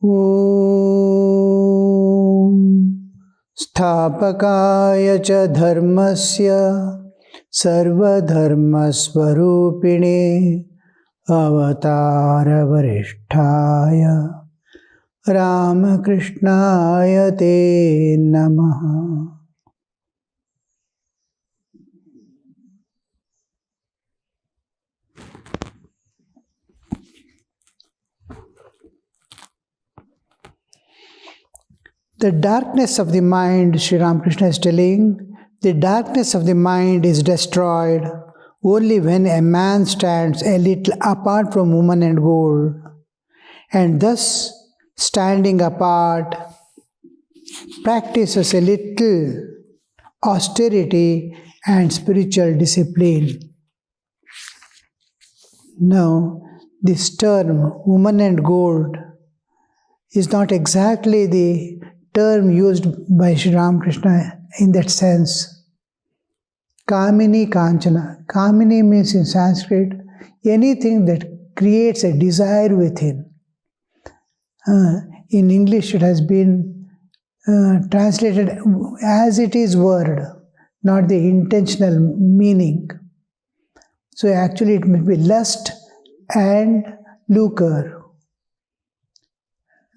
Om Sthapakaya cha dharmasya sarvadharmasvarupine avatara varishtaya Ramakrishnaya te namaha. The darkness of the mind, Sri Ramakrishna is telling, the darkness of the mind is destroyed only when a man stands a little apart from woman and gold, and thus, standing apart, practices a little austerity and spiritual discipline. Now, this term, woman and gold, is not exactly the term used by Sri Ramakrishna in that sense. Kamini Kanchana. Kamini means in Sanskrit anything that creates a desire within. In English it has been translated as it is word, not the intentional meaning. So actually it may be lust and lucre.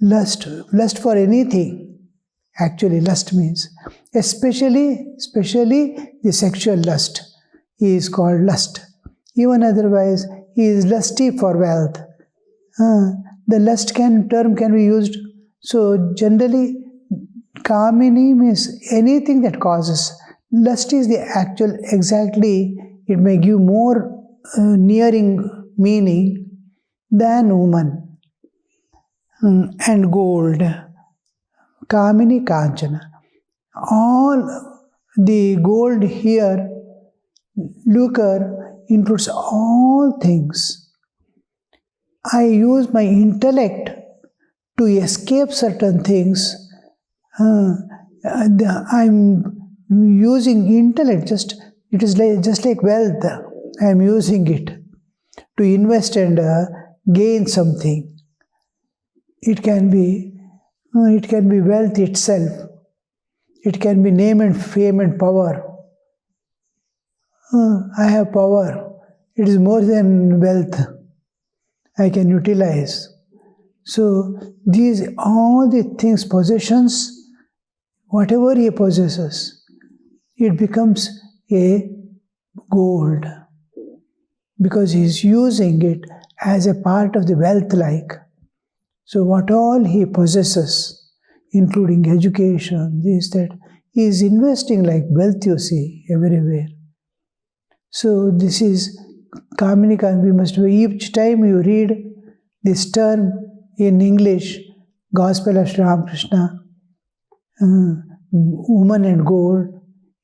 Lust for anything. Actually, lust means, especially the sexual lust is called lust. Even otherwise, he is lusty for wealth. The lust term can be used. So generally, kamini means anything that causes. Lust is the actual, exactly, it may give more nearing meaning than woman. And gold. Kamini Kanchana. All the gold here, lucre, includes all things. I use my intellect to escape certain things. I'm using intellect, it is just like wealth. I am using it to invest and gain something. It can be wealth itself. It can be name and fame and power. I have power. It is more than wealth. I can utilize. So these all the things, possessions, whatever he possesses, it becomes a gold because he is using it as a part of the wealth like. So what all he possesses, including education, this, that, he is investing like wealth, you see, everywhere. So this is Kamini. We must, each time you read this term in English, Gospel of Sri Ramakrishna, woman and gold,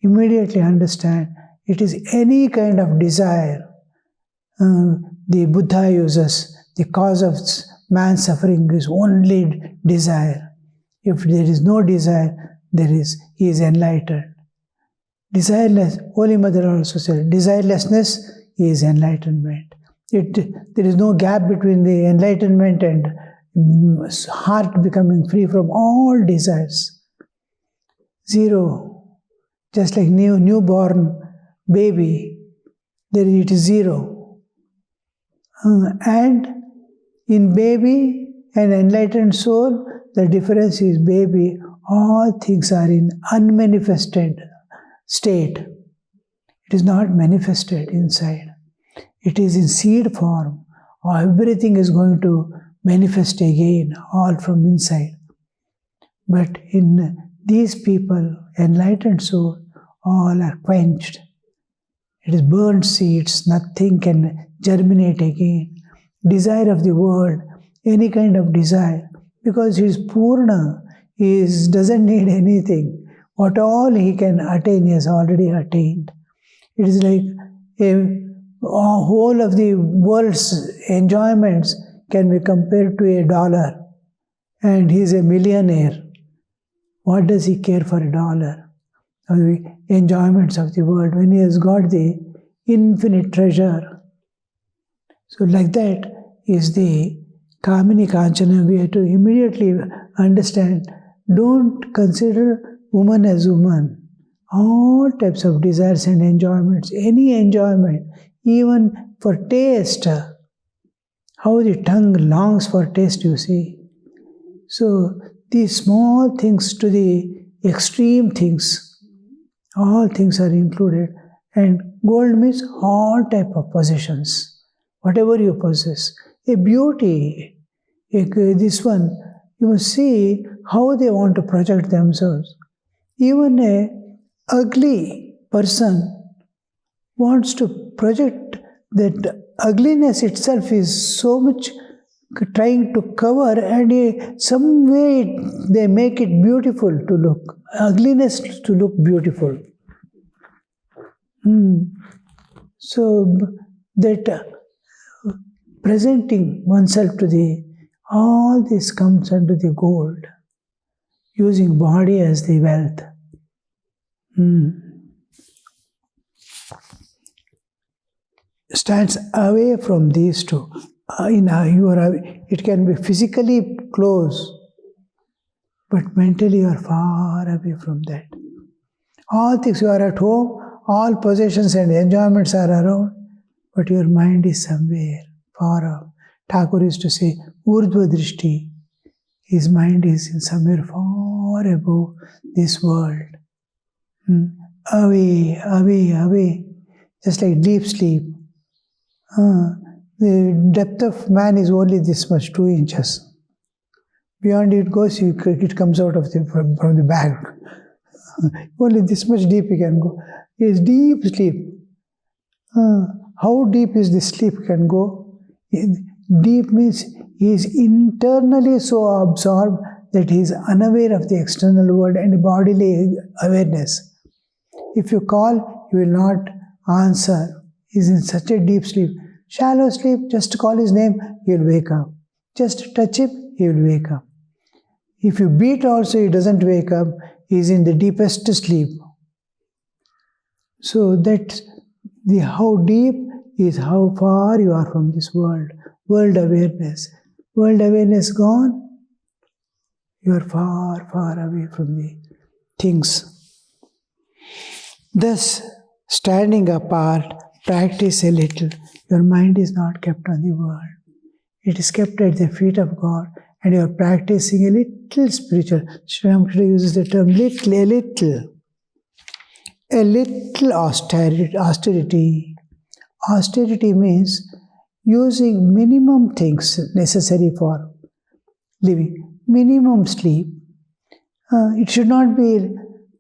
immediately understand it is any kind of desire. The Buddha uses the cause of man's suffering is only desire. If there is no desire, he is enlightened. Desireless, Holy Mother also said, desirelessness is enlightenment. There is no gap between the enlightenment and heart becoming free from all desires. Zero. Just like newborn baby, there it is zero. And in baby and enlightened soul, the difference is baby, all things are in unmanifested state. It is not manifested inside. It is in seed form. Everything is going to manifest again, all from inside. But in these people, enlightened soul, all are quenched. It is burnt seeds, nothing can germinate again. Desire of the world, any kind of desire, because he is Purna, he doesn't need anything. What all he can attain, he has already attained. It is like a whole of the world's enjoyments can be compared to $1, and he is a millionaire. What does he care for $1? Or the enjoyments of the world when he has got the infinite treasure. So like that is the Kamini Kanchana, we have to immediately understand, don't consider woman as woman. All types of desires and enjoyments, any enjoyment, even for taste, how the tongue longs for taste, you see. So these small things to the extreme things, all things are included. And gold means all type of possessions, whatever you possess. A beauty, this one, you must see how they want to project themselves. Even a ugly person wants to project that ugliness itself is so much trying to cover, and some way they make it beautiful to look, ugliness to look beautiful. So that presenting oneself to all this comes under the gold, using body as the wealth. Stands away from these two. It can be physically close, but mentally you are far away from that. All things, you are at home, all possessions and enjoyments are around, but your mind is somewhere far off. Thakur used to say, Urdhva Drishti. His mind is in somewhere far above this world. Away, away, away. Just like deep sleep. The depth of man is only this much, 2 inches. Beyond it goes, it comes out of from the bag. Only this much deep he can go. It is deep sleep. How deep is this sleep can go? Deep means he is internally so absorbed that he is unaware of the external world and bodily awareness. If you call, he will not answer. He is in such a deep sleep. Shallow sleep, just call his name, he will wake up. Just touch him, he will wake up. If you beat also, he doesn't wake up. He is in the deepest sleep. So that how deep is how far you are from this world. World awareness. World awareness gone, you are far, far away from the things. Thus, standing apart, practice a little. Your mind is not kept on the world. It is kept at the feet of God, and you are practicing a little spiritual. Sri Ramakrishna uses the term little, a little. A little austerity. Austerity means using minimum things necessary for living. Minimum sleep. It should not be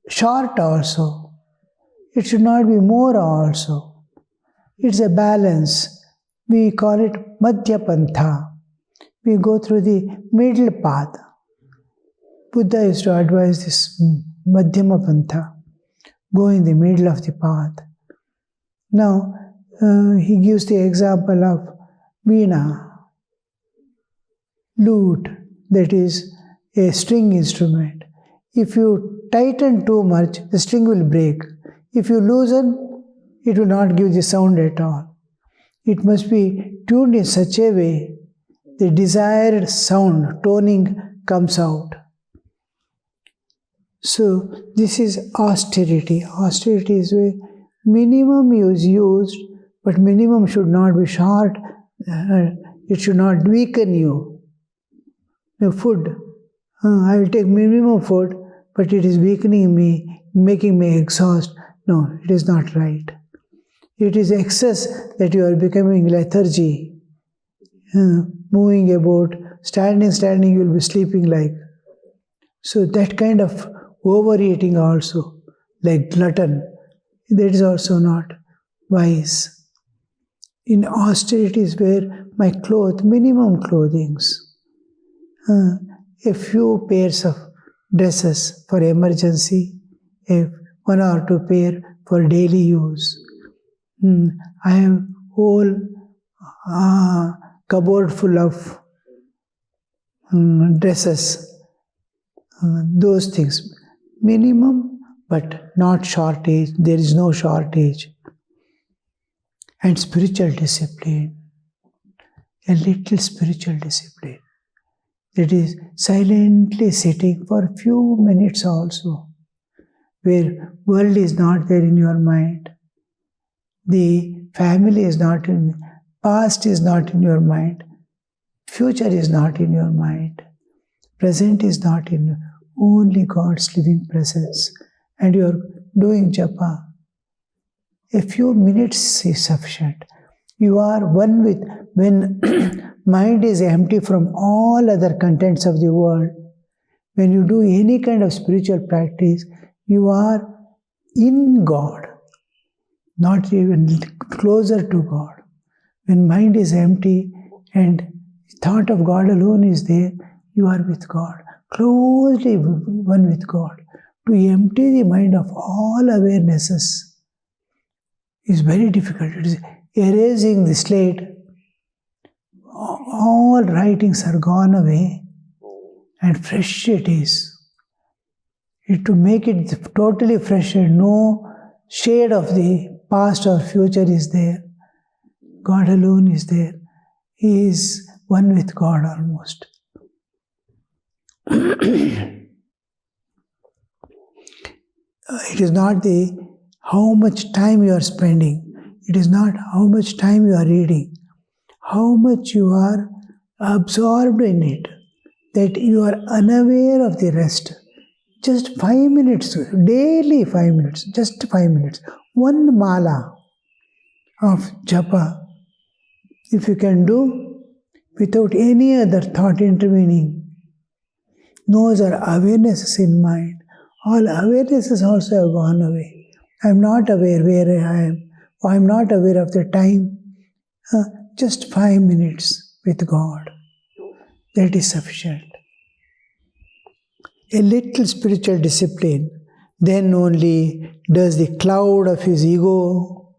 short also. It should not be more also. It's a balance. We call it Madhyapantha. We go through the middle path. Buddha used to advise this Madhyama Pantha. Go in the middle of the path. Now, he gives the example of Veena, lute, that is a string instrument. If you tighten too much, the string will break. If you loosen, it will not give the sound at all. It must be tuned in such a way the desired sound, toning comes out. So this is austerity. Austerity is where minimum is used, but minimum should not be short. It should not weaken you. Food. I will take minimum food, but it is weakening me, making me exhaust. No, it is not right. It is excess that you are becoming lethargy, moving about, standing, you will be sleeping like. So that kind of overeating also, like glutton, that is also not wise. In austerity is where my minimum clothings, a few pairs of dresses for emergency, 1 or 2 pair for daily use. I have whole cupboard full of dresses. Those things. Minimum, but not shortage. There is no shortage. And spiritual discipline. a little spiritual discipline. That is silently sitting for a few minutes also, where world is not there in your mind, the family is not in, past is not in your mind, future is not in your mind, present is not in, only God's living presence, and you are doing japa. A few minutes is sufficient. You are one with, when mind is empty from all other contents of the world, when you do any kind of spiritual practice, you are in God, not even closer to God. When mind is empty and thought of God alone is there, you are with God, closely one with God. To empty the mind of all awarenesses is very difficult. It is erasing the slate. All writings are gone away and fresh it is. To make it totally fresh and no shade of the past or future is there. God alone is there. He is one with God almost. It is not the how much time you are spending. It is not how much time you are reading. How much you are absorbed in it, that you are unaware of the rest. Just 5 minutes, daily 5 minutes, just 5 minutes. One mala of japa, if you can do without any other thought intervening, no other awarenesses in mind, all awarenesses also have gone away. I am not aware where I am, or I am not aware of the time. Just 5 minutes with God, that is sufficient. A little spiritual discipline, then only does the cloud of his ego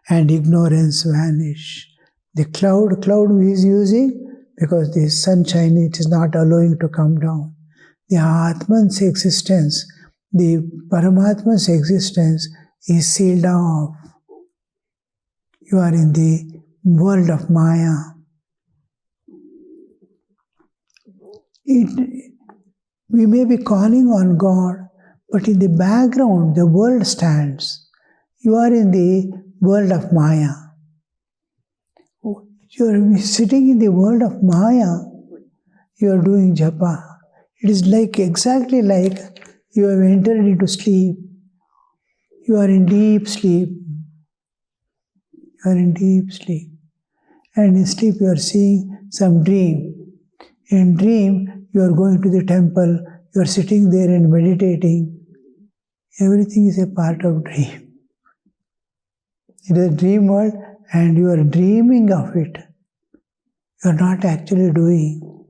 and ignorance vanish. The cloud he is using because the sunshine, it is not allowing to come down. The Atman's existence, the Paramatma's existence is sealed off. You are in the world of Maya. We may be calling on God, but in the background the world stands. You are in the world of Maya. You are sitting in the world of Maya. You are doing japa. It is exactly like you have entered into sleep. You are in deep sleep. You are in deep sleep. And in sleep you are seeing some dream. In dream, you are going to the temple, you are sitting there and meditating. Everything is a part of dream. It is a dream world and you are dreaming of it. You are not actually doing,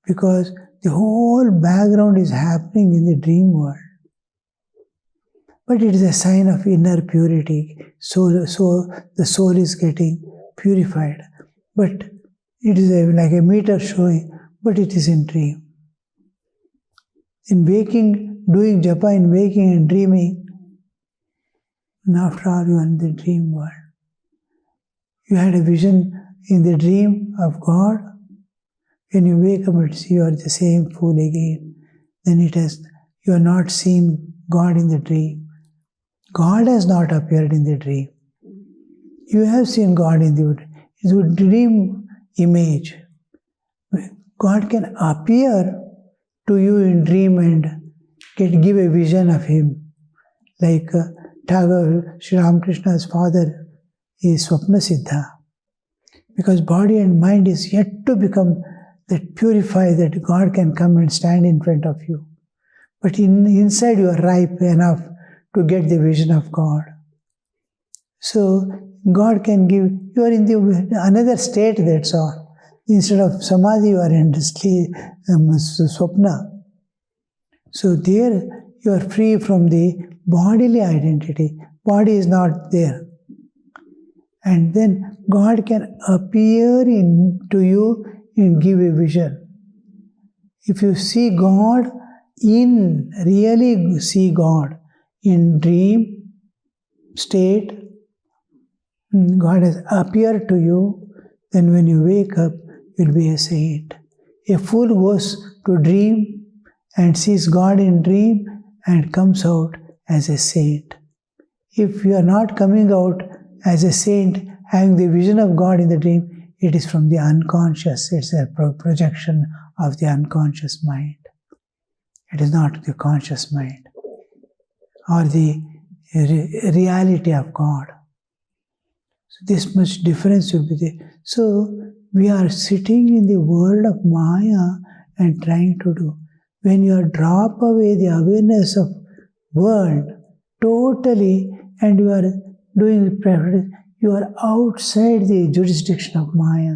because the whole background is happening in the dream world. But it is a sign of inner purity. So the soul is getting purified. But it is like a meter showing, but it is in dream. In waking, doing japa in waking and dreaming, and after all you are in the dream world. You had a vision in the dream of God. When you wake up and see you are the same fool again, then you are not seeing God in the dream. God has not appeared in the dream. You have seen God in the dream image. God can appear to you in dream and give a vision of Him. Like Tagore, Sri Ramakrishna's father is Swapna Siddha. Because body and mind is yet to become that purified that God can come and stand in front of you. But inside you are ripe enough to get the vision of God. So God can give, you are in another state, that's all. Instead of samadhi, you are in swapna. So there you are free from the bodily identity. Body is not there. And then God can appear to you and give a vision. If you see God really see God in dream state, God has appeared to you Then when you wake up, you'll be a saint. A fool goes to dream and sees God in dream and comes out as a saint. If you are not coming out as a saint, having the vision of God in the dream, it is from the unconscious. It's a projection of the unconscious mind. It is not the conscious mind or the reality of God. So this much difference will be there. So we are sitting in the world of Maya and trying to do. When you drop away the awareness of world totally and you are doing practice, you are outside the jurisdiction of Maya.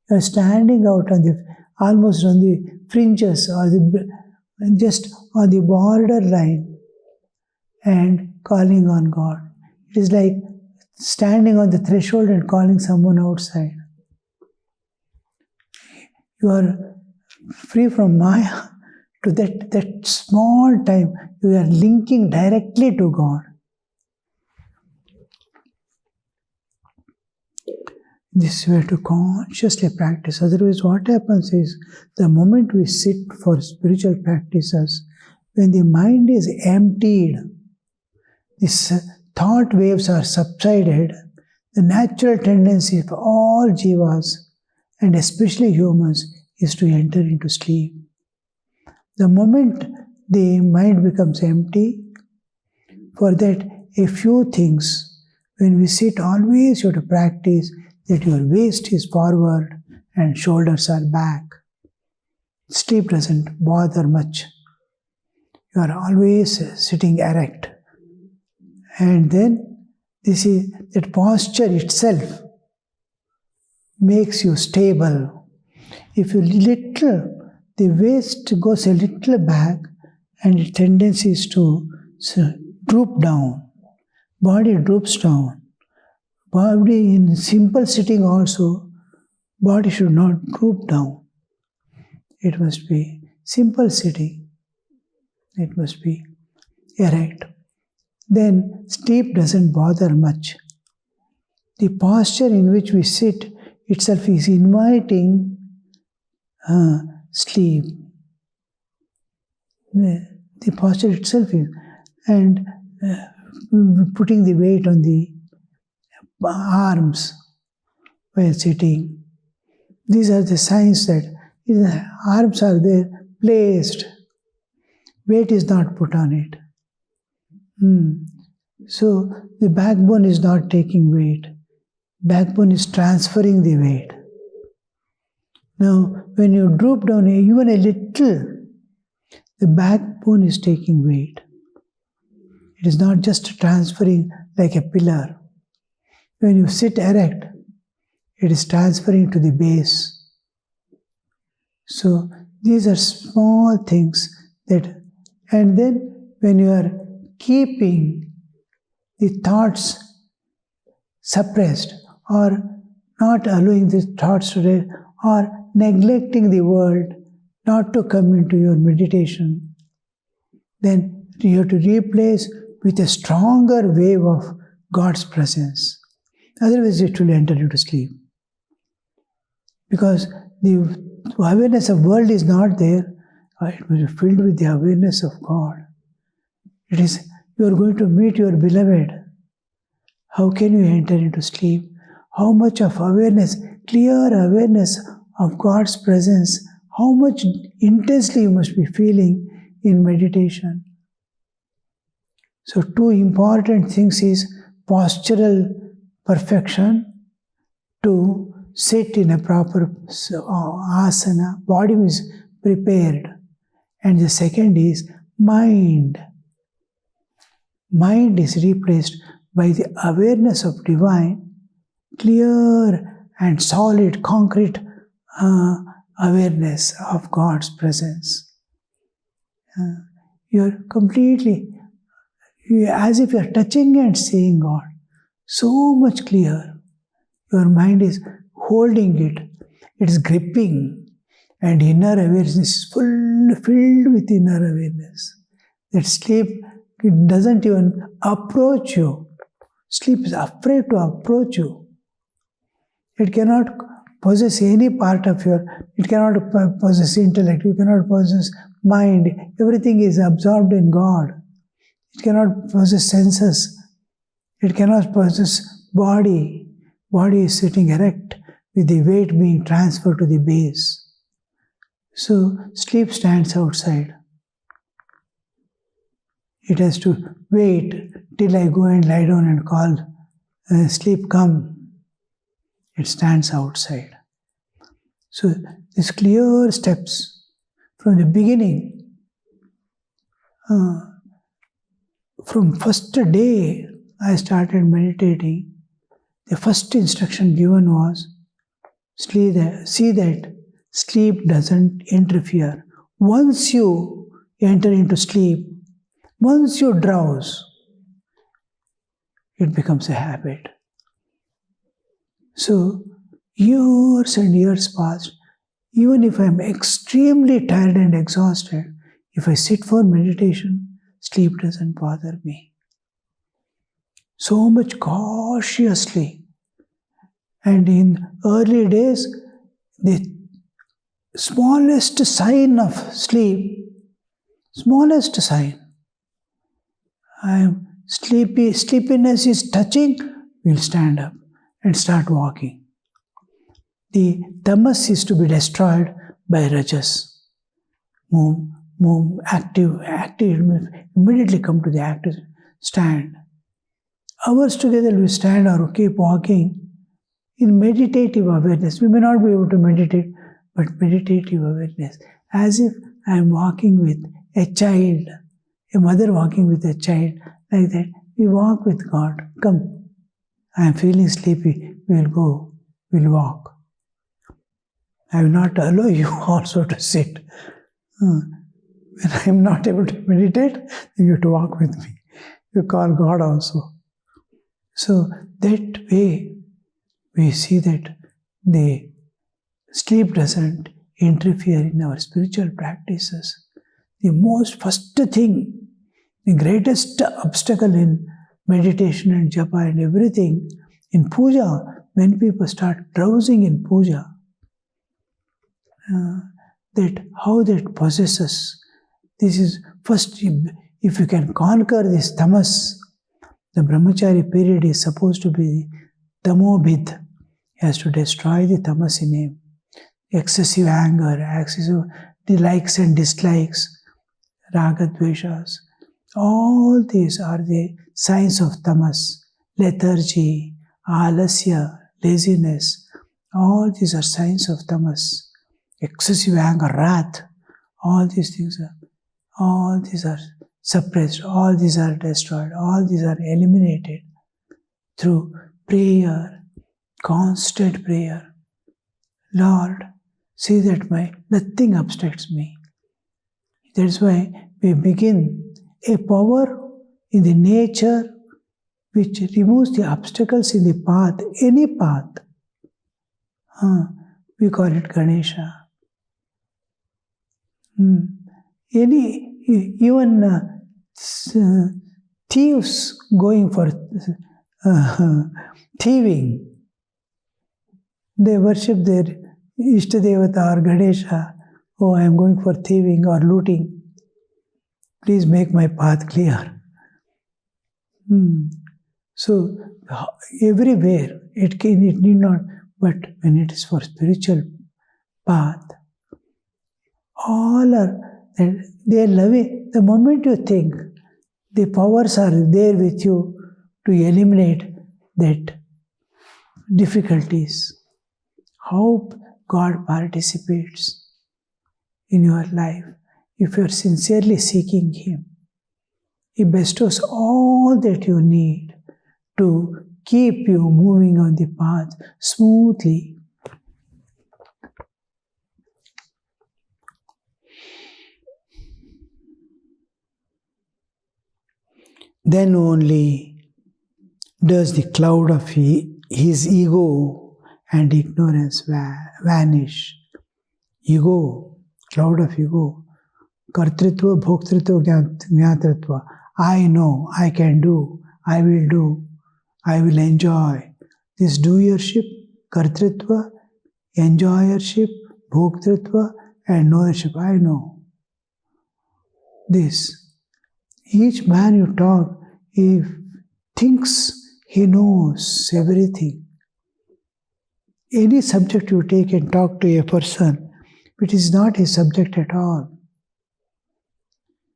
You are standing out on the almost on the fringes or just on the border line and calling on God. It is like standing on the threshold and calling someone outside. You are free from Maya to that small time. You are linking directly to God. This way to consciously practice. Otherwise, what happens is, the moment we sit for spiritual practices, when the mind is emptied, these thought waves are subsided, the natural tendency of all jivas, and especially humans, is to enter into sleep. The moment the mind becomes empty, for that a few things, when we sit, always you have to practice that your waist is forward and shoulders are back. Sleep doesn't bother much. You are always sitting erect. And then that posture itself makes you stable. If the waist goes a little back and the tendency is to droop down, body droops down. Body in simple sitting also, body should not droop down. It must be simple sitting. It must be erect. Then sleep doesn't bother much. The posture in which we sit itself is inviting sleep. The posture itself is, and putting the weight on the arms while sitting. These are the signs that the arms are there, placed. Weight is not put on it. So the backbone is not taking weight. Backbone is transferring the weight. Now, when you droop down even a little, the backbone is taking weight. It is not just transferring like a pillar. When you sit erect, it is transferring to the base. So these are small things and then when you are keeping the thoughts suppressed or not allowing the thoughts to or neglecting the world not to come into your meditation, then you have to replace with a stronger wave of God's presence. Otherwise, it will enter into sleep. Because the awareness of world is not there, it will be filled with the awareness of God. It is, you are going to meet your beloved. How can you enter into sleep? How much of awareness, clear awareness of God's presence, how much intensely you must be feeling in meditation. So two important things is postural perfection, to sit in a proper asana, body is prepared. And the second is mind. Mind is replaced by the awareness of divine, clear and solid, concrete awareness of God's presence. You're completely, as if you're touching and seeing God. So much clear. Your mind is holding it. It is gripping. And inner awareness is filled with inner awareness. That sleep, it doesn't even approach you. Sleep is afraid to approach you. It cannot possess any part of it cannot possess intellect, you cannot possess mind, everything is absorbed in God. It cannot possess senses, it cannot possess body. Body is sitting erect with the weight being transferred to the base. So sleep stands outside. It has to wait till I go and lie down and call, sleep come. It stands outside. So these clear steps from the beginning, from first day I started meditating, the first instruction given was, see that sleep doesn't interfere. Once you enter into sleep, once you drowse, it becomes a habit. So, years and years passed. Even if I am extremely tired and exhausted, if I sit for meditation, sleep doesn't bother me. So much cautiously. And in early days, the smallest sign of sleep, smallest sign, I am sleepy, sleepiness is touching, we'll stand up and start walking. The tamas is to be destroyed by rajas. Move, active, immediately come to the active stand. Hours together we stand or keep walking in meditative awareness. We may not be able to meditate, but meditative awareness. As if I am walking with a child, a mother walking with a child, like that. We walk with God. Come, I am feeling sleepy. We will go, we will walk. I will not allow you also to sit. When I am not able to meditate, then you have to walk with me. You call God also. So that way, we see that the sleep doesn't interfere in our spiritual practices. The most first thing, the greatest obstacle in meditation and japa and everything, in puja, when people start drowsing in puja, that how that possesses. This is first, if you can conquer this tamas, the brahmachari period is supposed to be tamobhid. He has to destroy the tamas in him. Excessive anger, excessive likes and dislikes, raga dveshas. All these are the signs of tamas. Lethargy, alasya, laziness. All these are signs of tamas. Excessive anger, wrath. All these things are suppressed. All these are destroyed. All these are eliminated through prayer, constant prayer. Lord, see that nothing obstructs me. That's why we begin a power in the nature which removes the obstacles in the path, any path. We call it Ganesha. Even thieves going for thieving, they worship their Ishtadevata or Ganesha. Oh, I am going for thieving or looting. Please make my path clear. So, everywhere, it need not, but when it is for spiritual path, all are, they are loving. The moment you think, the powers are there with you to eliminate that difficulties. How God participates in your life if you are sincerely seeking Him. He bestows all that you need to keep you moving on the path smoothly. Then only does the cloud of his ego and ignorance vanish. Ego, cloud of ego, kartritva, bhoktritva, jnatritva. I know, I can do, I will enjoy. This doership, kartritva, enjoyership, bhoktritva, and knowership. I know this. Each man you talk, he thinks he knows everything. Any subject you take and talk to a person, it is not his subject at all.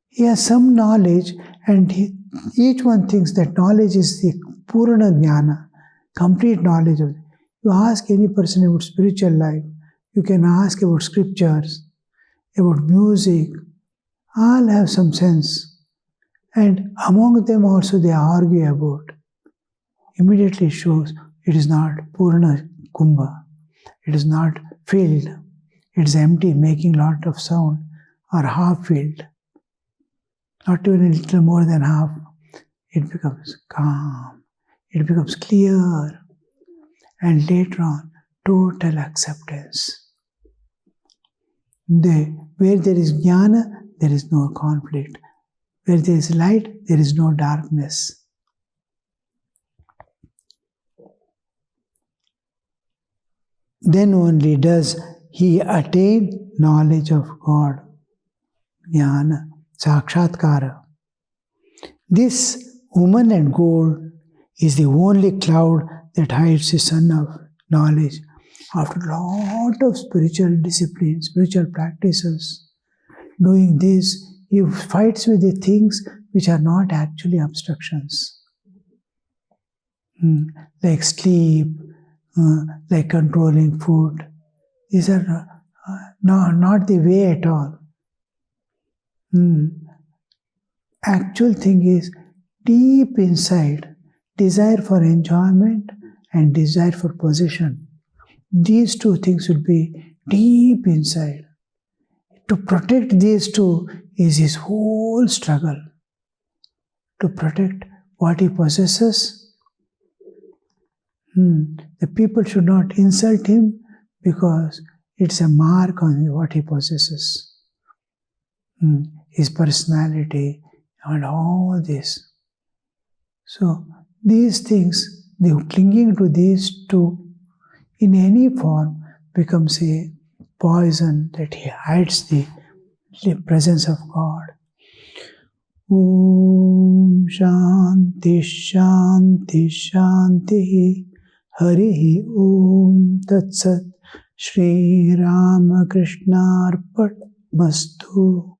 He has some knowledge, and each one thinks that knowledge is the Purana Jnana, complete knowledge of it. You ask any person about spiritual life, you can ask about scriptures, about music, all have some sense. And among them also they argue about. Immediately shows it is not Purana Kumbha, it is not filled, it is empty, making lot of sound, or half filled. Not even a little more than half. It becomes calm, it becomes clear, and later on, total acceptance. Where there is jnana, there is no conflict. Where there is light, there is no darkness. Then only does he attain knowledge of God. Jnana, sakshatkara. This woman and gold is the only cloud that hides the sun of knowledge. After a lot of spiritual discipline, spiritual practices, doing this, he fights with the things which are not actually obstructions. Like sleep, like controlling food. These are not the way at all. Actual thing is deep inside, desire for enjoyment and desire for possession. These two things should be deep inside. To protect these two is his whole struggle. To protect what he possesses. The people should not insult him because it's a mark on what he possesses. His personality and all this. So these things, the clinging to these two in any form becomes a poison that hides the presence of God. Om Shanti Shanti Shanti Harihi Om Tat Sat Shri Ramakrishna Arpat Mastu.